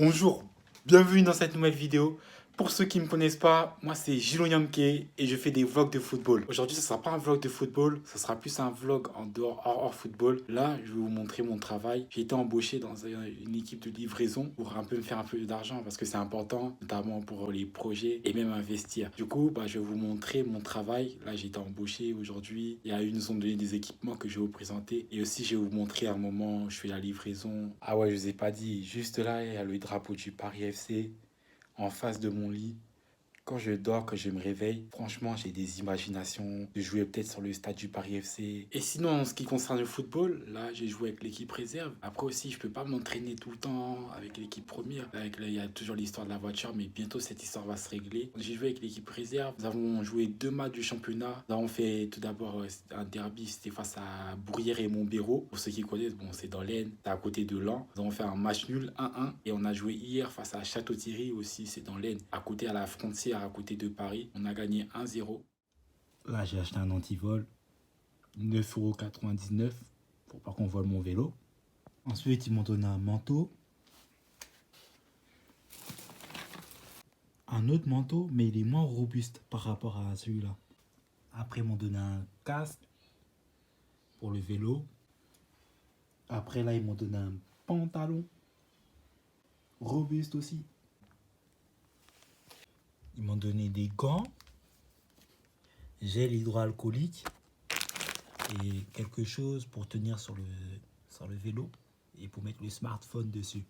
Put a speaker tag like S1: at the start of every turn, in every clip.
S1: Bonjour, bienvenue dans cette nouvelle vidéo. Pour ceux qui ne me connaissent pas, moi c'est Gilo Nyamke et je fais des vlogs de football. Aujourd'hui, ce ne sera pas un vlog de football, ce sera plus un vlog en dehors, hors football. Là, je vais vous montrer mon travail. J'ai été embauché dans une équipe de livraison pour me faire un peu d'argent parce que c'est important, notamment pour les projets et même investir. Du coup, je vais vous montrer mon travail. Là, j'ai été embauché aujourd'hui. Ils nous ont donné des équipements que je vais vous présenter. Et aussi, je vais vous montrer un moment où je fais la livraison. Ah ouais, je vous ai pas dit, juste là, il y a le drapeau du Paris FC. En face de mon lit, quand je dors, quand je me réveille, franchement, j'ai des imaginations de jouer peut-être sur le stade du Paris FC. Et sinon, en ce qui concerne le football, là, j'ai joué avec l'équipe réserve. Après aussi, je peux pas m'entraîner tout le temps avec l'équipe première. Il y a toujours l'histoire de la voiture, mais bientôt, cette histoire va se régler. J'ai joué avec l'équipe réserve. Nous avons joué 2 matchs du championnat. Nous avons fait tout d'abord un derby, c'était face à Bruyères et Montbéraud. Pour ceux qui connaissent, bon, c'est dans l'Aisne, c'est à côté de Laon. Nous avons fait un match nul 1-1 et on a joué hier face à Château-Thierry aussi, c'est dans l'Aisne, à côté à la frontière, à côté de Paris. On a gagné 1-0. Là, j'ai acheté un antivol, 9,99 € pour pas qu'on vole mon vélo. Ensuite, ils m'ont donné un manteau. Un autre manteau, mais il est moins robuste par rapport à celui-là. Après, ils m'ont donné un casque pour le vélo. Après, là, ils m'ont donné un pantalon robuste aussi. Ils m'ont donné des gants, gel hydroalcoolique et quelque chose pour tenir sur le vélo et pour mettre le smartphone dessus.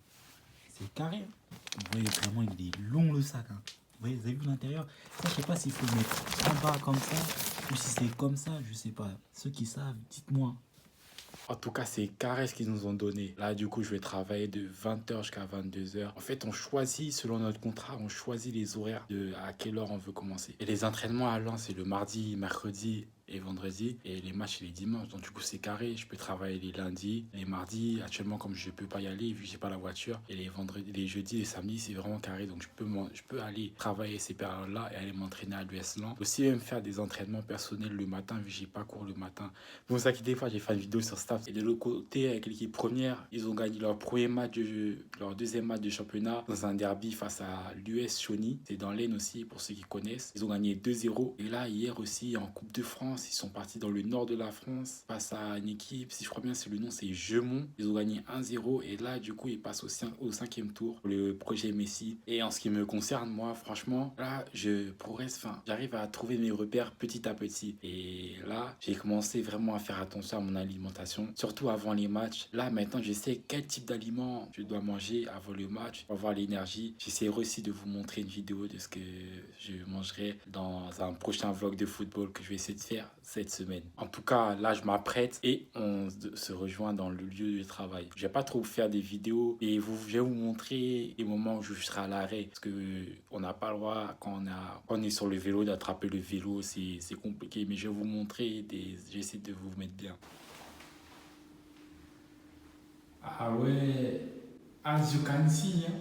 S1: C'est carré. Hein. Vous voyez vraiment, il est long le sac. Hein. Vous voyez, vous avez vu l'intérieur? Ça, je sais pas s'il faut le mettre en bas comme ça ou si c'est comme ça, je sais pas. Ceux qui savent, dites-moi. En tout cas, c'est carré ce qu'ils nous ont donné. Là, du coup, je vais travailler de 20 h jusqu'à 22 h. En fait, on choisit, selon notre contrat, on choisit les horaires de à quelle heure on veut commencer. Et les entraînements à Lens, c'est le mardi, mercredi et vendredi. Et les matchs, c'est les dimanches. Donc, du coup, c'est carré. Je peux travailler les lundis, les mardis. Actuellement, comme je peux pas y aller, vu que j'ai pas la voiture. Et les vendredis, les jeudis, les samedis, c'est vraiment carré. Donc, je peux aller travailler ces périodes-là et aller m'entraîner à l'US Lens. Aussi, même faire des entraînements personnels le matin, vu que j'ai pas cours le matin. Ne vous inquiétez pas, j'ai fait une vidéo sur Staff. Et de l'autre côté, avec l'équipe première, ils ont gagné leur leur deuxième match de championnat dans un derby face à l'US Chauny. C'est dans l'Aisne aussi, pour ceux qui connaissent. Ils ont gagné 2-0. Et là, hier aussi, en Coupe de France, ils sont partis dans le nord de la France face à une équipe, si je crois bien, c'est le nom, c'est Jeumont. Ils ont gagné 1-0. Et là, du coup, ils passent au 5e tour, le projet Messi. Et en ce qui me concerne, moi, franchement, là, je progresse. J'arrive à trouver mes repères petit à petit. Et là, j'ai commencé vraiment à faire attention à mon alimentation, surtout avant les matchs. Là, maintenant, je sais quel type d'aliments je dois manger avant le match pour avoir l'énergie. J'essaierai aussi de vous montrer une vidéo de ce que je mangerai dans un prochain vlog de football que je vais essayer de faire cette semaine. En tout cas, là, je m'apprête et on se rejoint dans le lieu de travail. Je vais pas trop faire des vidéos et je vais vous montrer les moments où je serai à l'arrêt parce que on n'a pas le droit quand on est sur le vélo d'attraper le vélo, c'est compliqué, mais je vais vous montrer j'essaie de vous mettre bien. Ah ouais, as you can see, hein.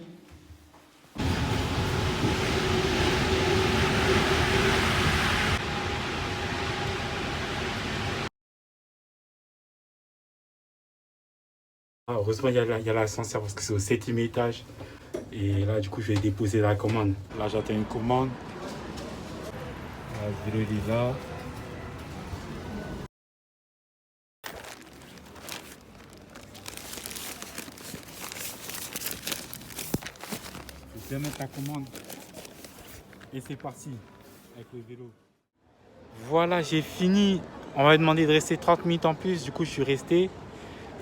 S1: Ah, heureusement, il y a l'ascenseur parce que c'est au 7e étage. Et là, du coup, je vais déposer la commande. Là, j'attends une commande. Là, le vélo est là. Je vais mettre la commande. Et c'est parti avec le vélo. Voilà, j'ai fini. On m'a demandé de rester 30 minutes en plus. Du coup, je suis resté.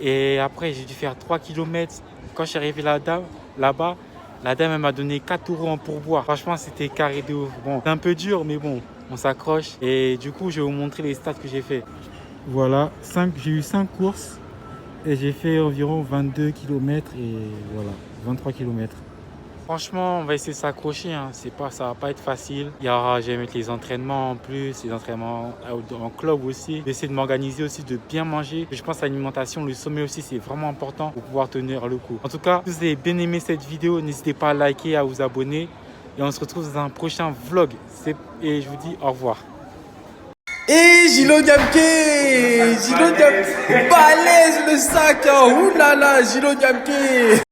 S1: Et après, j'ai dû faire 3 km. Quand je suis arrivé là-bas, la dame elle m'a donné 4 € en pourboire. Franchement, c'était carré de ouf. Bon, c'est un peu dur, mais bon, on s'accroche. Et du coup, je vais vous montrer les stats que j'ai fait. Voilà, j'ai eu 5 courses. Et j'ai fait environ 22 km et voilà, 23 km. Franchement, on va essayer de s'accrocher. Hein. Ça va pas être facile. Je vais mettre les entraînements en plus, les entraînements en club aussi. Je vais essayer de m'organiser aussi, de bien manger. Je pense que l'alimentation, le sommeil aussi, c'est vraiment important pour pouvoir tenir le coup. En tout cas, si vous avez bien aimé cette vidéo, n'hésitez pas à liker, à vous abonner. Et on se retrouve dans un prochain vlog. Et je vous dis au revoir.
S2: Et Gilo Nyamke, balèze le sac, hein. Ouh là là, Gilo Nyamke.